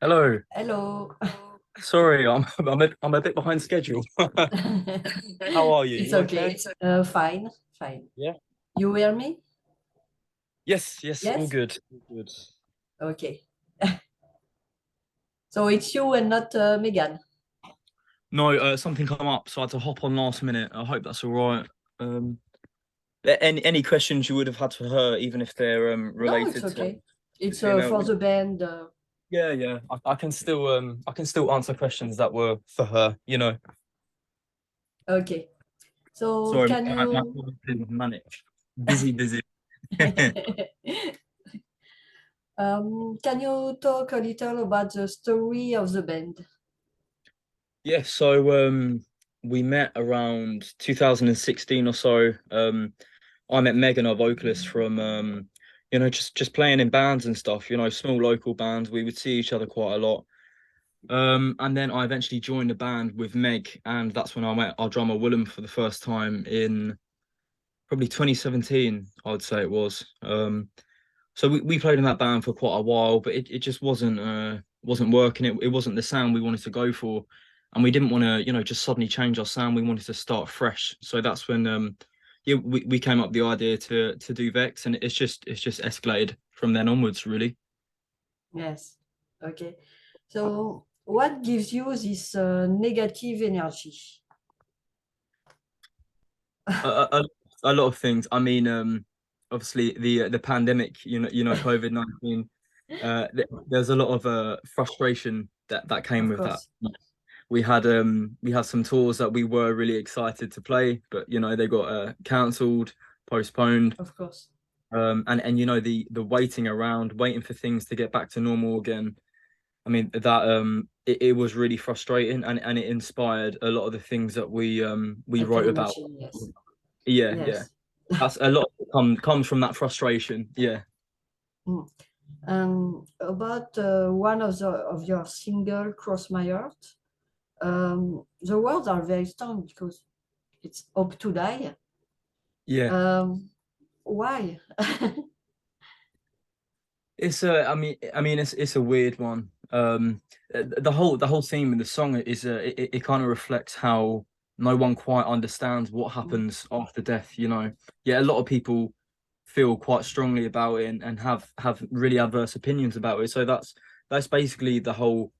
Hello. Hello. Sorry, I'm a bit behind schedule. How are you? It's You okay. Fine, fine. Yeah. You hear me? Yes, all Yes? good. All good. Okay. So it's you and not Megan. No, something come up, so I had to hop on last minute. I hope that's all right. Any questions you would have had for her, even if they're No, related it's okay. to It's female? for the band. Yeah. I can still answer questions that were for her. You know. Okay. So Sorry, can my you phone has been manic. Busy. can you talk a little about the story of the band? Yeah, so we met around 2016 or so. I met Megan, our vocalist, from just playing in bands and stuff, small local bands. We would see each other quite a lot. And then I eventually joined a band with Meg, and that's when I met our drummer Willem for the first time in probably 2017, I'd say it was. So we played in that band for quite a while, but it just wasn't working. It wasn't the sound we wanted to go for, and we didn't want to just suddenly change our sound. We wanted to start fresh. So that's when we came up with the idea to do Vex, and it's just escalated from then onwards, really. Yes. Okay. So what gives you this negative energy? a, a, a lot of things. I mean, obviously the pandemic, COVID-19. There's a lot of frustration that came Of with that. course. We had some tours that we were really excited to play, but they got cancelled, postponed. Of course. And the waiting around, waiting for things to get back to normal again. I mean that it was really frustrating, and it inspired a lot of the things that we I can wrote about. imagine. Yes. Yeah. Yes. That's a lot comes from that frustration. Yeah. About one of your single, Cross My Heart, the words are very strong because it's Hope to Die. Yeah. Why? It's a weird one. The whole theme of the song is it kind of reflects how no one quite understands what happens after death. Yeah, a lot of people feel quite strongly about it and have really adverse opinions about it. So that's basically the whole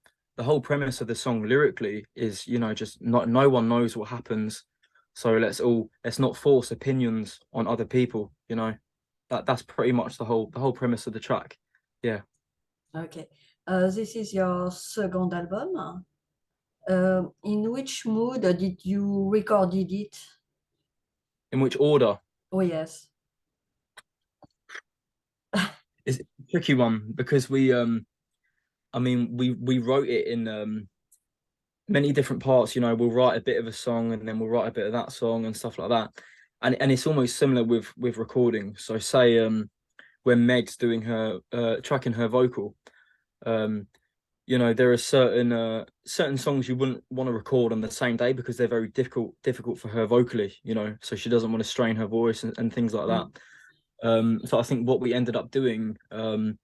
premise of the song lyrically is just not no one knows what happens. So let's not force opinions on other people. That's pretty much the whole premise of the track. Yeah. Okay. This is your second album. In which mood did you recorded it? In which order? Oh, yes. It's a tricky one because we wrote it in many different parts. We'll write a bit of a song and then we'll write a bit of that song and stuff like that. And it's almost similar with recording. So say when Meg's doing her tracking her vocal, um there are certain songs you wouldn't want to record on the same day because they're very difficult for her vocally, so she doesn't want to strain her voice and things like that. So I think what we ended up doing, the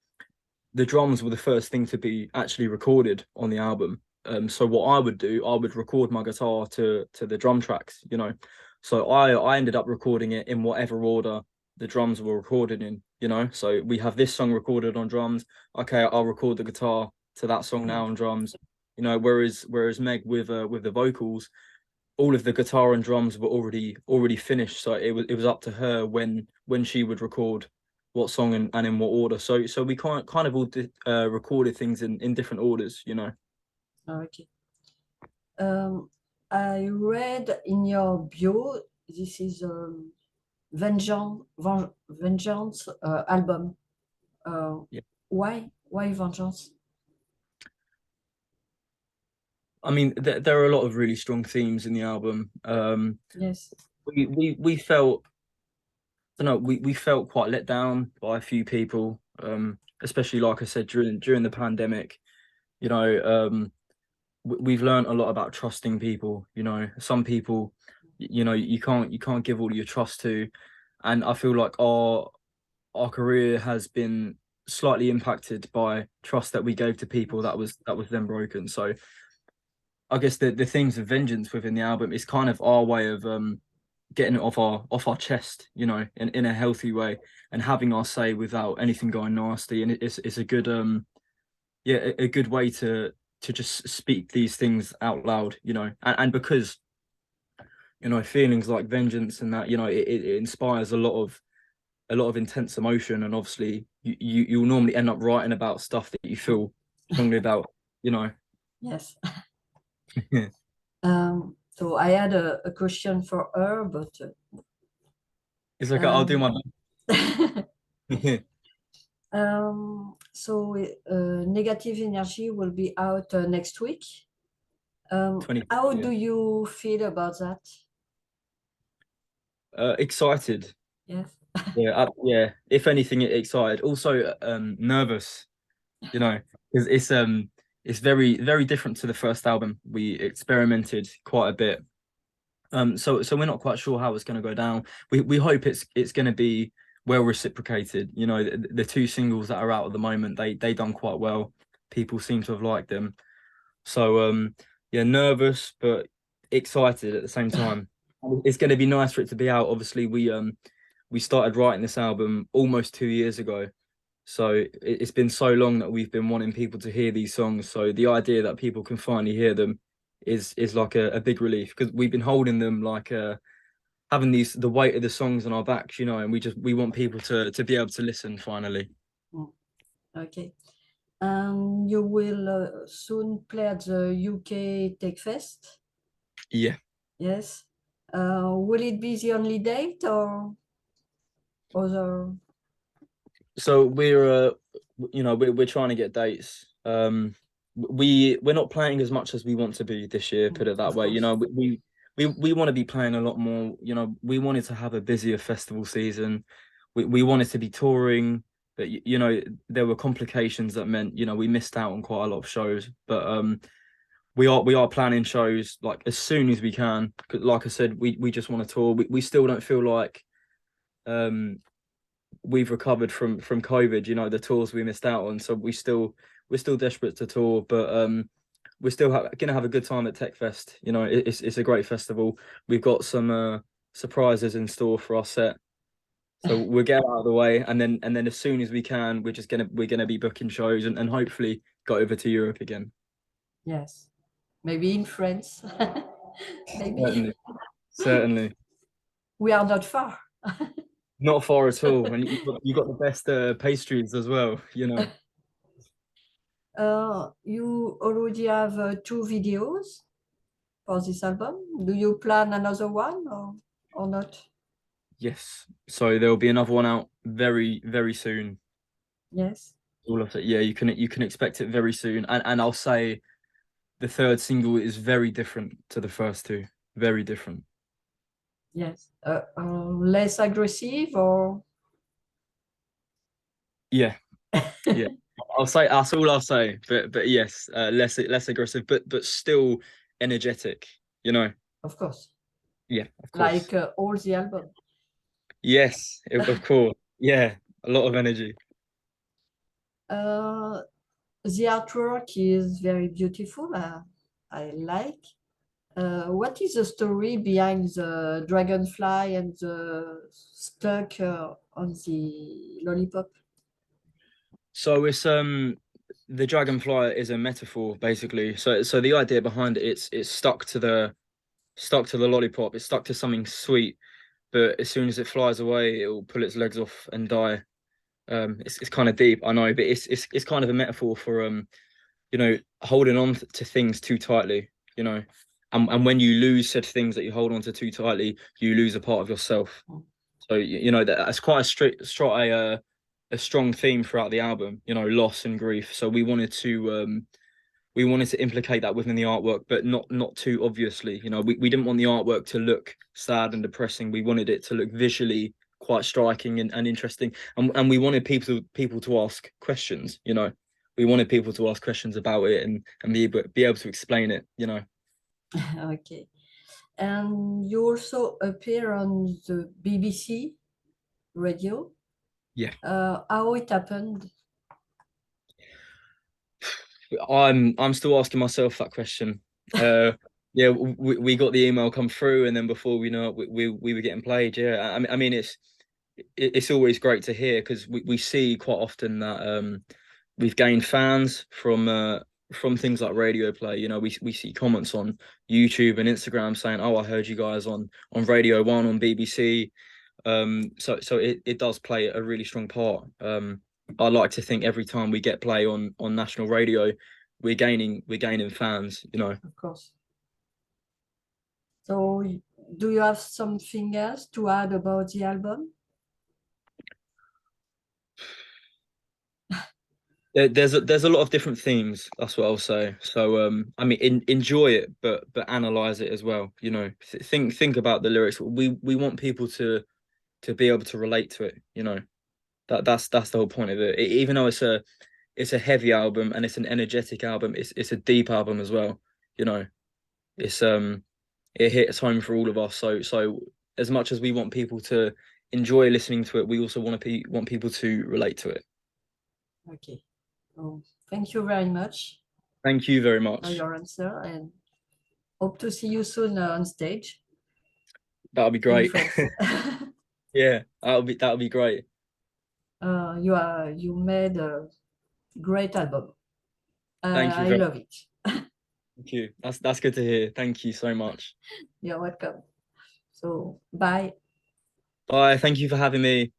drums were the first thing to be actually recorded on the album. So what I would do, I would record my guitar to the drum tracks, so I ended up recording it in whatever order the drums were recorded in, so we have this song recorded on drums. Okay, I'll record the guitar to that song now on drums. Whereas Meg with the vocals, all of the guitar and drums were already finished, so it was up to her when she would record what song and in what order. So we kind of all recorded things in different orders. Okay. I read in your bio this is Vengeance album. Yeah. Why Vengeance? I mean, there are a lot of really strong themes in the album. Yes. We felt, I don't know, we felt quite let down by a few people, especially like I said during the pandemic. We've learned a lot about trusting people. Some people, you can't give all your trust to, and I feel like our career has been slightly impacted by trust that we gave to people that was then broken. So I guess the themes of vengeance within the album is kind of our way of getting it off our chest, you know, in a healthy way, and having our say without anything going nasty. And it's a good a good way to just speak these things out loud, you know, and because, you know, feelings like vengeance and that, you know, it inspires a lot of intense emotion, and obviously you'll normally end up writing about stuff that you feel strongly about, you know. Yes. So I had a question for her, but It's like I'll do my so Negative Energy will be out next week. 20. How Yeah. do you feel about that? Excited. Yes. Yeah. If anything, excited. Also, nervous. You know, because it's very very different to the first album. We experimented quite a bit. So we're not quite sure how it's going to go down. We hope it's going to be well reciprocated. You know, the two singles that are out at the moment, they done quite well. People seem to have liked them. So yeah, nervous but excited at the same time. It's going to be nice for it to be out. Obviously, we started writing this album almost 2 years ago. So it's been so long that we've been wanting people to hear these songs. So the idea that people can finally hear them is like a big relief, because we've been holding them like having the weight of the songs on our backs, you know, and we want people to be able to listen finally. Okay. You will soon play at the UK Tech Fest. Yeah. Yes. Will it be the only date or other? So we're trying to get dates. We're not playing as much as we want to be this year, put it that Of way. You course. know, we want to be playing a lot more. You know, we wanted to have a busier festival season. We wanted to be touring, but you know, there were complications that meant, you know, we missed out on quite a lot of shows. But we are planning shows like as soon as we can. 'Cause like I said, we just want to tour. We still don't feel like um we've recovered from COVID, you know, the tours we missed out on. So we're still desperate to tour, but we're still gonna have a good time at Tech Fest. You know, it's a great festival. We've got some surprises in store for our set. So we'll get out of the way, and then as soon as we can, we're gonna be booking shows, and hopefully go over to Europe again. Yes. Maybe in France. Maybe. Certainly. Certainly. We are not far. Not far at all. And you got the best pastries as well, you know. You already have 2 videos for this album. Do you plan another one or not? Yes. So there'll be another one out very, very soon. Yes. All of it. Yeah, you can expect it very soon. And I'll say the third single is very different to the first two. Very different. Yes. Less aggressive or? Yeah. Yeah. I'll say that's all I'll say. But yes, less aggressive, but still energetic, you know. Of course. Yeah, of course. Like all the album. Yes, of course. Yeah, a lot of energy. Uh, the artwork is very beautiful. I like. What is the story behind the dragonfly and the stuck on the lollipop? So it's the dragonfly is a metaphor basically. So the idea behind it, it's stuck to the lollipop. It's stuck to something sweet, but as soon as it flies away, it will pull its legs off and die. It's kind of deep, I know, but it's kind of a metaphor for you know, holding on to things too tightly, you know, and when you lose said things that you hold on to too tightly, you lose a part of yourself. So you know that's quite a strong theme throughout the album, you know, loss and grief. So we wanted to implicate that within the artwork, but not too obviously. You know, we didn't want the artwork to look sad and depressing. We wanted it to look visually quite striking and interesting. And we wanted people to ask questions, you know. We wanted people to ask questions about it and be able to explain it, you know. Okay. And you also appear on the BBC radio. Yeah. How it happened? I'm still asking myself that question. Yeah, we got the email come through, and then before we know it, we were getting played. Yeah, I mean it's always great to hear because we see quite often that we've gained fans from things like radio play. You know, we see comments on YouTube and Instagram saying, "Oh, I heard you guys on Radio One on BBC." So it does play a really strong part. I like to think every time we get play on national radio, we're gaining fans, you know. Of course. So, do you have something else to add about the album? There's a lot of different themes, that's what I'll say. So I mean enjoy it, but analyze it as well, you know. Think about the lyrics. We want people to be able to relate to it, you know. That's the whole point of it. Even though it's a heavy album and it's an energetic album, it's a deep album as well, you know. It's it hits home for all of us. So as much as we want people to enjoy listening to it, we also want people to relate to it. Okay. So, thank you very much Thank you very for much. your answer, and hope to see you soon on stage That'll be in great. France. Yeah, that'll be great. You made a great album. Thank you I very love it. Thank you. That's good to hear. Thank you so much. You're welcome. So, bye. Bye. Thank you for having me.